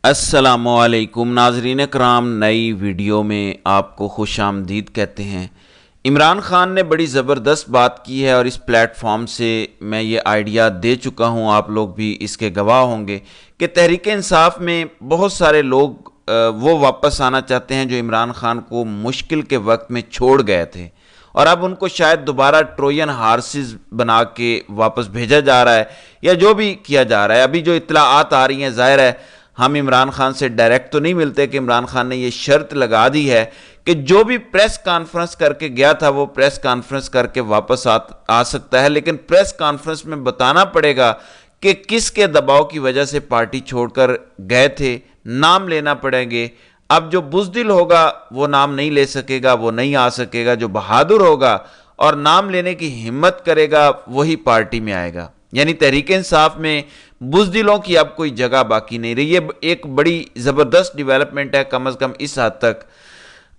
السلام علیکم ناظرین کرام، نئی ویڈیو میں آپ کو خوش آمدید کہتے ہیں۔ عمران خان نے بڑی زبردست بات کی ہے اور اس پلیٹ فارم سے میں یہ آئیڈیا دے چکا ہوں، آپ لوگ بھی اس کے گواہ ہوں گے کہ تحریک انصاف میں بہت سارے لوگ وہ واپس آنا چاہتے ہیں جو عمران خان کو مشکل کے وقت میں چھوڑ گئے تھے، اور اب ان کو شاید دوبارہ ٹروین ہارسز بنا کے واپس بھیجا جا رہا ہے یا جو بھی کیا جا رہا ہے۔ ابھی جو اطلاعات آ رہی ہیں، ظاہر ہے ہم عمران خان سے ڈائریکٹ تو نہیں ملتے کہ عمران خان نے یہ شرط لگا دی ہے کہ جو بھی پریس کانفرنس کر کے گیا تھا وہ پریس کانفرنس کر کے واپس آ سکتا ہے، لیکن پریس کانفرنس میں بتانا پڑے گا کہ کس کے دباؤ کی وجہ سے پارٹی چھوڑ کر گئے تھے، نام لینا پڑیں گے۔ اب جو بزدل ہوگا وہ نام نہیں لے سکے گا، وہ نہیں آ سکے گا، جو بہادر ہوگا اور نام لینے کی ہمت کرے گا وہی پارٹی میں آئے گا۔ یعنی تحریک انصاف میں بزدلوں کی اب کوئی جگہ باقی نہیں رہی۔ یہ ایک بڑی زبردست ڈیولپمنٹ ہے، کم از کم اس حد تک۔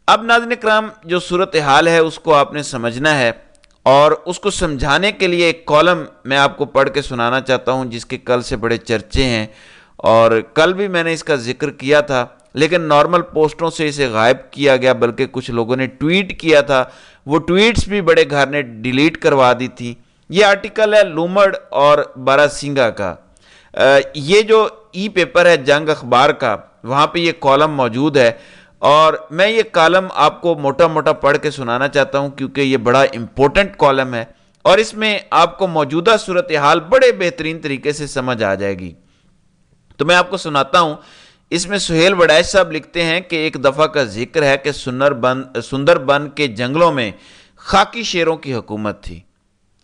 اب ناظرین کرام، جو صورتحال ہے اس کو آپ نے سمجھنا ہے، اور اس کو سمجھانے کے لیے ایک کالم میں آپ کو پڑھ کے سنانا چاہتا ہوں جس کے کل سے بڑے چرچے ہیں، اور کل بھی میں نے اس کا ذکر کیا تھا لیکن نارمل پوسٹوں سے اسے غائب کیا گیا، بلکہ کچھ لوگوں نے ٹویٹ کیا تھا، وہ ٹویٹس بھی بڑے گھر نے ڈیلیٹ کروا دی تھی۔ یہ آرٹیکل ہے لومڑ اور باراسنگا کا۔ یہ جو ای پیپر ہے جنگ اخبار کا، وہاں پہ یہ کالم موجود ہے، اور میں یہ کالم آپ کو موٹا موٹا پڑھ کے سنانا چاہتا ہوں کیونکہ یہ بڑا امپورٹنٹ کالم ہے، اور اس میں آپ کو موجودہ صورتحال بڑے بہترین طریقے سے سمجھ آ جائے گی۔ تو میں آپ کو سناتا ہوں۔ اس میں سہیل وڈائش صاحب لکھتے ہیں کہ ایک دفعہ کا ذکر ہے کہ سندر بن کے جنگلوں میں خاکی شیروں کی حکومت تھی۔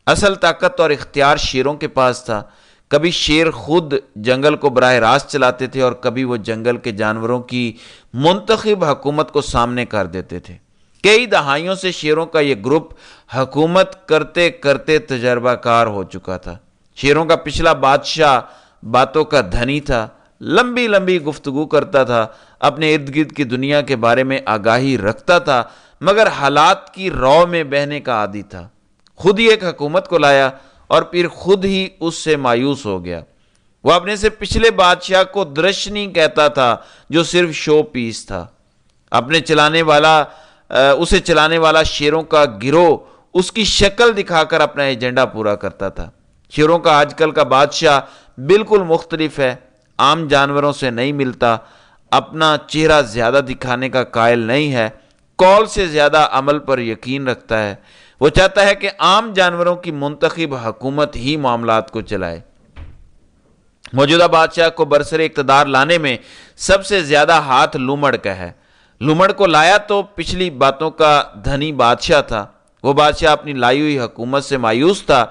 اصل طاقت اور اختیار شیروں کے پاس تھا۔ کبھی شیر خود جنگل کو براہ راست چلاتے تھے اور کبھی وہ جنگل کے جانوروں کی منتخب حکومت کو سامنے کر دیتے تھے۔ کئی دہائیوں سے شیروں کا یہ گروپ حکومت کرتے کرتے تجربہ کار ہو چکا تھا۔ شیروں کا پچھلا بادشاہ باتوں کا دھنی تھا، لمبی لمبی گفتگو کرتا تھا، اپنے ارد گرد کی دنیا کے بارے میں آگاہی رکھتا تھا، مگر حالات کی رو میں بہنے کا عادی تھا۔ خود ہی ایک حکومت کو لایا اور پھر خود ہی اس سے مایوس ہو گیا۔ وہ اپنے سے پچھلے بادشاہ کو درشنی کہتا تھا جو صرف شو پیس تھا۔ اسے چلانے والا شیروں کا گروہ اس کی شکل دکھا کر اپنا ایجنڈا پورا کرتا تھا۔ شیروں کا آج کل کا بادشاہ بالکل مختلف ہے، عام جانوروں سے نہیں ملتا، اپنا چہرہ زیادہ دکھانے کا قائل نہیں ہے، قول سے زیادہ عمل پر یقین رکھتا ہے۔ وہ چاہتا ہے کہ عام جانوروں کی منتخب حکومت ہی معاملات کو چلائے۔ موجودہ بادشاہ کو برسر اقتدار لانے میں سب سے زیادہ ہاتھ لومڑ کا ہے۔ لومڑ کو لایا تو پچھلی باتوں کا دھنی بادشاہ تھا۔ وہ بادشاہ اپنی لائی ہوئی حکومت سے مایوس تھا،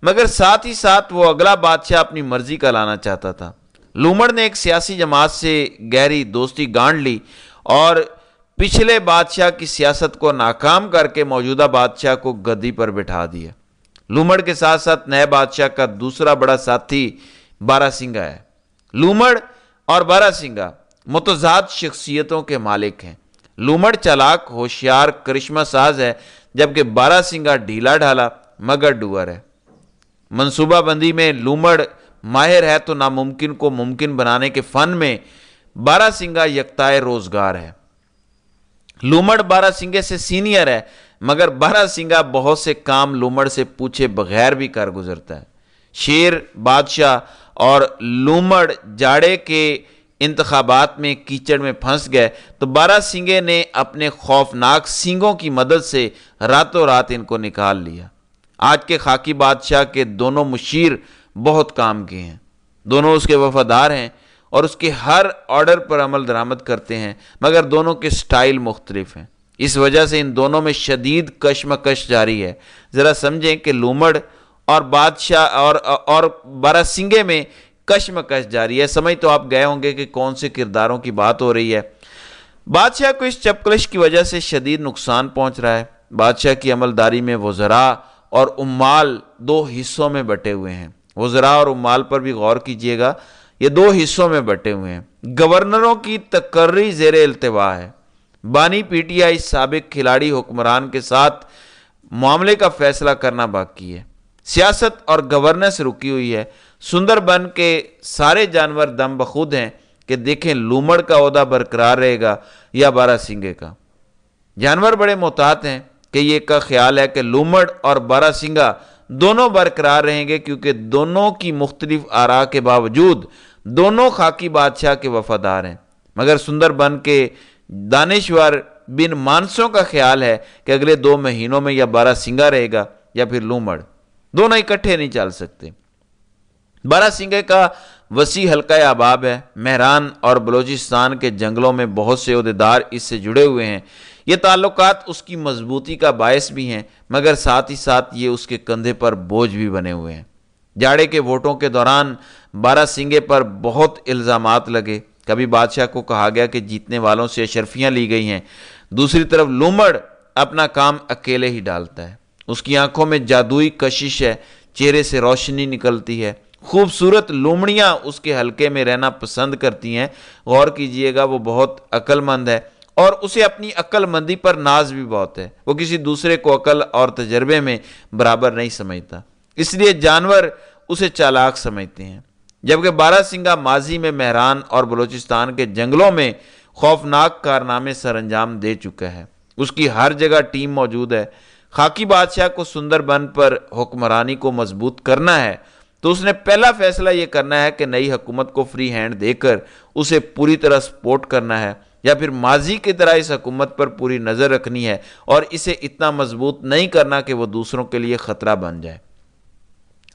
مگر ساتھ ہی ساتھ وہ اگلا بادشاہ اپنی مرضی کا لانا چاہتا تھا۔ لومڑ نے ایک سیاسی جماعت سے گہری دوستی گانٹ لی اور پچھلے بادشاہ کی سیاست کو ناکام کر کے موجودہ بادشاہ کو گدی پر بٹھا دیا۔ لومڑ کے ساتھ ساتھ نئے بادشاہ کا دوسرا بڑا ساتھی باراسنگا ہے۔ لومڑ اور باراسنگا متضاد شخصیتوں کے مالک ہیں۔ لومڑ چالاک، ہوشیار، کرشمہ ساز ہے، جبکہ باراسنگا ڈھیلا ڈھالا مگر ڈوور ہے۔ منصوبہ بندی میں لومڑ ماہر ہے تو ناممکن کو ممکن بنانے کے فن میں باراسنگا یکتائے روزگار ہے۔ لومڑ باراسنگے سے سینئر ہے، مگر باراسنگا بہت سے کام لومڑ سے پوچھے بغیر بھی کر گزرتا ہے۔ شیر بادشاہ اور لومڑ جاڑے کے انتخابات میں کیچڑ میں پھنس گئے تو باراسنگے نے اپنے خوفناک سینگوں کی مدد سے راتوں رات ان کو نکال لیا۔ آج کے خاکی بادشاہ کے دونوں مشیر بہت کام کے ہیں، دونوں اس کے وفادار ہیں اور اس کے ہر آرڈر پر عمل درآمد کرتے ہیں، مگر دونوں کے سٹائل مختلف ہیں۔ اس وجہ سے ان دونوں میں شدید کشمکش جاری ہے۔ ذرا سمجھیں کہ لومڑ اور بادشاہ اور باراسنگے میں کشمکش جاری ہے۔ سمجھ تو آپ گئے ہوں گے کہ کون سے کرداروں کی بات ہو رہی ہے۔ بادشاہ کو اس چپکلش کی وجہ سے شدید نقصان پہنچ رہا ہے۔ بادشاہ کی عملداری میں وزراء اور عمال دو حصوں میں بٹے ہوئے ہیں۔ وزراء اور عمال پر بھی غور کیجئے گا، یہ دو حصوں میں بٹے ہوئے ہیں۔ گورنروں کی تقرری زیر التوا ہے۔ بانی پی ٹی آئی سابق کھلاڑی حکمران کے ساتھ معاملے کا فیصلہ کرنا باقی ہے۔ سیاست اور گورننس رکی ہوئی ہے۔ سندر بن کے سارے جانور دم بخود ہیں۔ کہ دیکھیں لومڑ کا عہدہ برقرار رہے گا یا بارہ سنگھے کا۔ جانور بڑے محتاط ہیں کہ یہ کا خیال ہے کہ لومڑ اور بارہ سنگھا دونوں برقرار رہیں گے، کیونکہ دونوں کی مختلف آراء کے باوجود دونوں خاکی بادشاہ کے وفادار ہیں۔ مگر سندر بن کے دانشور بن مانسوں کا خیال ہے کہ اگلے 2 مہینوں میں یا بارہ سنگھا رہے گا یا پھر لومڑ، دونوں اکٹھے نہیں چل سکتے۔ بارہ سنگھے کا وسیع حلقہ احباب ہے، مہران اور بلوچستان کے جنگلوں میں بہت سے عہدیدار اس سے جڑے ہوئے ہیں۔ یہ تعلقات اس کی مضبوطی کا باعث بھی ہیں، مگر ساتھ ہی ساتھ یہ اس کے کندھے پر بوجھ بھی بنے ہوئے ہیں۔ جاڑے کے ووٹوں کے دوران بارہ سنگھے پر بہت الزامات لگے۔ کبھی بادشاہ کو کہا گیا کہ جیتنے والوں سے اشرفیاں لی گئی ہیں، دوسری طرف لومڑ اپنا کام اکیلے ہی ڈالتا ہے، اس کی آنکھوں میں جادوئی کشش ہے، چہرے سے روشنی نکلتی ہے، خوبصورت لومڑیاں اس کے حلقے میں رہنا پسند کرتی ہیں۔ غور کیجئے گا، وہ بہت عقل مند ہے اور اسے اپنی عقل مندی پر ناز بھی بہت ہے، وہ کسی دوسرے کو عقل اور تجربے میں برابر نہیں سمجھتا، اس لیے جانور اسے چالاک سمجھتے ہیں۔ جبکہ بارہ سنگھا ماضی میں مہران اور بلوچستان کے جنگلوں میں خوفناک کارنامے سر انجام دے چکا ہے، اس کی ہر جگہ ٹیم موجود ہے۔ خاکی بادشاہ کو سندر بن پر حکمرانی کو مضبوط کرنا ہے تو اس نے پہلا فیصلہ یہ کرنا ہے کہ نئی حکومت کو فری ہینڈ دے کر اسے پوری طرح سپورٹ کرنا ہے، یا پھر ماضی کی طرح اس حکومت پر پوری نظر رکھنی ہے اور اسے اتنا مضبوط نہیں کرنا کہ وہ دوسروں کے لیے خطرہ بن جائے۔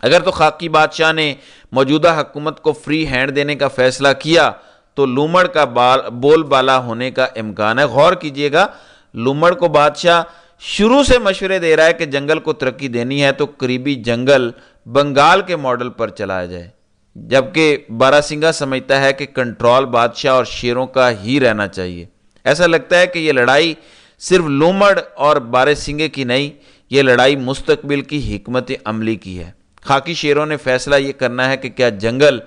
اگر تو خاکی بادشاہ نے موجودہ حکومت کو فری ہینڈ دینے کا فیصلہ کیا تو لومڑ کا بول بالا ہونے کا امکان ہے۔ غور کیجئے گا، لومڑ کو بادشاہ شروع سے مشورے دے رہا ہے کہ جنگل کو ترقی دینی ہے تو قریبی جنگل بنگال کے ماڈل پر چلایا جائے، جبکہ بارہ سنگھا سمجھتا ہے کہ کنٹرول بادشاہ اور شیروں کا ہی رہنا چاہیے۔ ایسا لگتا ہے کہ یہ لڑائی صرف لومڑ اور بارہ سنگھے کی نہیں، یہ لڑائی مستقبل کی حکمت عملی کی ہے۔ خاکی شیروں نے فیصلہ یہ کرنا ہے کہ کیا جنگل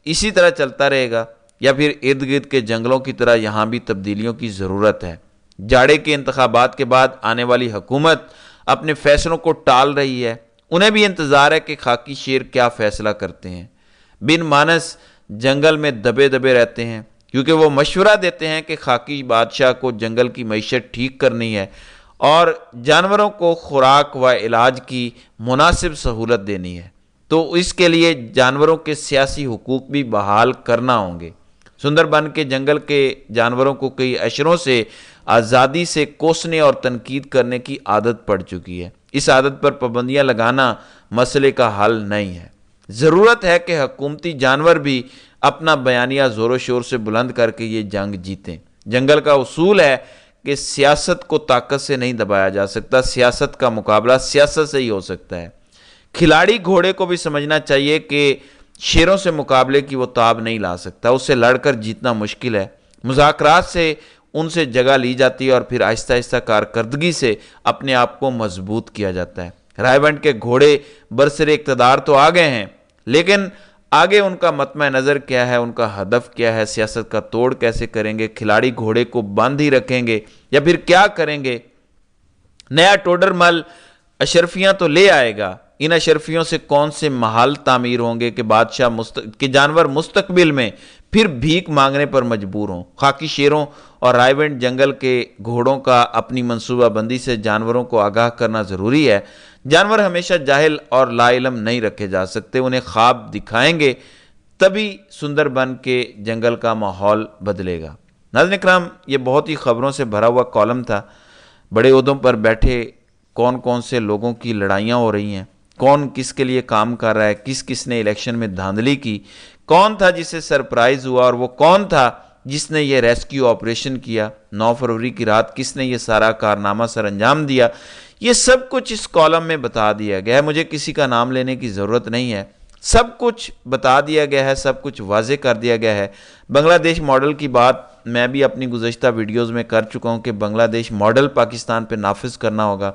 اسی طرح چلتا رہے گا یا پھر ارد گرد کے جنگلوں کی طرح یہاں بھی تبدیلیوں کی ضرورت ہے۔ جاڑے کے انتخابات کے بعد آنے والی حکومت اپنے فیصلوں کو ٹال رہی ہے، انہیں بھی انتظار ہے کہ خاکی شیر کیا فیصلہ کرتے ہیں۔ بن مانس جنگل میں دبے دبے رہتے ہیں کیونکہ وہ مشورہ دیتے ہیں کہ خاکی بادشاہ کو جنگل کی معیشت ٹھیک کرنی ہے اور جانوروں کو خوراک و علاج کی مناسب سہولت دینی ہے، تو اس کے لیے جانوروں کے سیاسی حقوق بھی بحال کرنا ہوں گے۔ سندر بن کے جنگل کے جانوروں کو کئی اشروں سے آزادی سے کوسنے اور تنقید کرنے کی عادت پڑ چکی ہے۔ اس عادت پر پابندیاں لگانا مسئلے کا حل نہیں ہے۔ ضرورت ہے کہ حکومتی جانور بھی اپنا بیانیہ زور و شور سے بلند کر کے یہ جنگ جیتیں۔ جنگل کا اصول ہے کہ سیاست کو طاقت سے نہیں دبایا جا سکتا، سیاست کا مقابلہ سیاست سے ہی ہو سکتا ہے۔ کھلاڑی گھوڑے کو بھی سمجھنا چاہیے کہ شیروں سے مقابلے کی وہ تاب نہیں لا سکتا، اس سے لڑ کر جیتنا مشکل ہے۔ مذاکرات سے ان سے جگہ لی جاتی ہے اور پھر آہستہ آہستہ کارکردگی سے اپنے آپ کو مضبوط کیا جاتا ہے۔ رائے بنٹ کے گھوڑے برسر اقتدار تو آ گئے ہیں، لیکن آگے ان کا مطمع نظر کیا ہے، ان کا ہدف کیا ہے، سیاست کا توڑ کیسے کریں گے، کھلاڑی گھوڑے کو بند ہی رکھیں گے یا پھر کیا کریں گے؟ نیا ٹوڈر مل اشرفیاں تو لے آئے گا، ان اشرفیوں سے کون سے محل تعمیر ہوں گے کہ کہ جانور مستقبل میں پھر بھیک مانگنے پر مجبور ہوں؟ خاکی شیروں اور رائے بنٹ جنگل کے گھوڑوں کا اپنی منصوبہ بندی سے جانوروں کو آگاہ کرنا ضروری ہے۔ جانور ہمیشہ جاہل اور لا علم نہیں رکھے جا سکتے، انہیں خواب دکھائیں گے تبھی سندر بن کے جنگل کا ماحول بدلے گا۔ ناظرین اکرام، یہ بہت ہی خبروں سے بھرا ہوا کالم تھا۔ بڑے عہدوں پر بیٹھے کون کون سے لوگوں کی لڑائیاں ہو رہی ہیں، کون کس کے لیے کام کر رہا ہے، کس کس نے الیکشن میں دھاندلی کی، کون تھا جسے سرپرائز ہوا اور وہ کون تھا جس نے یہ ریسکیو آپریشن کیا، 9 فروری کی رات کس نے یہ سارا کارنامہ سر انجام دیا، یہ سب کچھ اس کالم میں بتا دیا گیا ہے۔ مجھے کسی کا نام لینے کی ضرورت نہیں ہے، سب کچھ بتا دیا گیا ہے، سب کچھ واضح کر دیا گیا ہے۔ بنگلہ دیش ماڈل کی بات میں بھی اپنی گزشتہ ویڈیوز میں کر چکا ہوں کہ بنگلہ دیش ماڈل پاکستان پہ نافذ کرنا ہوگا۔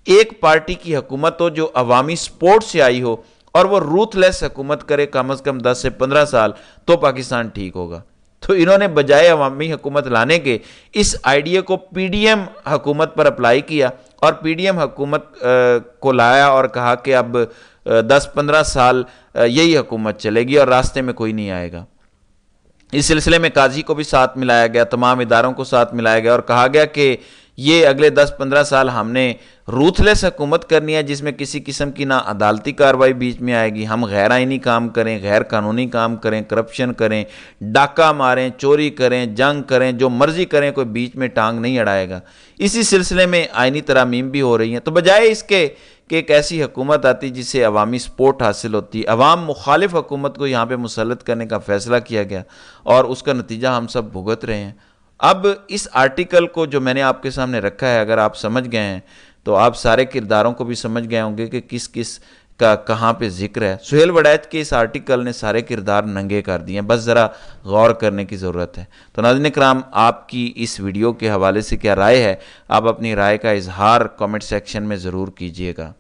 ایک پارٹی کی حکومت ہو جو عوامی سپورٹ سے آئی ہو اور وہ روتھ لیس حکومت کرے کم از کم 10 سے 15 سال، تو پاکستان ٹھیک ہوگا۔ تو انہوں نے بجائے عوامی حکومت لانے کے اس آئیڈیا کو پی ڈی ایم حکومت پر اپلائی کیا اور پی ڈی ایم حکومت کو لایا اور کہا کہ اب 10-15 سال یہی حکومت چلے گی اور راستے میں کوئی نہیں آئے گا۔ اس سلسلے میں قاضی کو بھی ساتھ ملایا گیا، تمام اداروں کو ساتھ ملایا گیا اور کہا گیا کہ یہ اگلے 10-15 سال ہم نے روتھلیس حکومت کرنی ہے جس میں کسی قسم کی نہ عدالتی کارروائی بیچ میں آئے گی، ہم غیر آئینی کام کریں، غیر قانونی کام کریں، کرپشن کریں، ڈاکہ ماریں، چوری کریں، جنگ کریں، جو مرضی کریں، کوئی بیچ میں ٹانگ نہیں اڑائے گا۔ اسی سلسلے میں آئینی ترامیم بھی ہو رہی ہیں۔ تو بجائے اس کے کہ ایک ایسی حکومت آتی جس سے عوامی سپورٹ حاصل ہوتی، عوام مخالف حکومت کو یہاں پہ مسلط کرنے کا فیصلہ کیا گیا اور اس کا نتیجہ ہم سب بھگت رہے ہیں۔ اب اس آرٹیکل کو جو میں نے آپ کے سامنے رکھا ہے، اگر آپ سمجھ گئے ہیں تو آپ سارے کرداروں کو بھی سمجھ گئے ہوں گے کہ کس کس کا کہاں پہ ذکر ہے۔ سہیل وڑیچ کے اس آرٹیکل نے سارے کردار ننگے کر دیے ہیں، بس ذرا غور کرنے کی ضرورت ہے۔ تو ناظرین کرام، آپ کی اس ویڈیو کے حوالے سے کیا رائے ہے؟ آپ اپنی رائے کا اظہار کامنٹ سیکشن میں ضرور کیجئے گا۔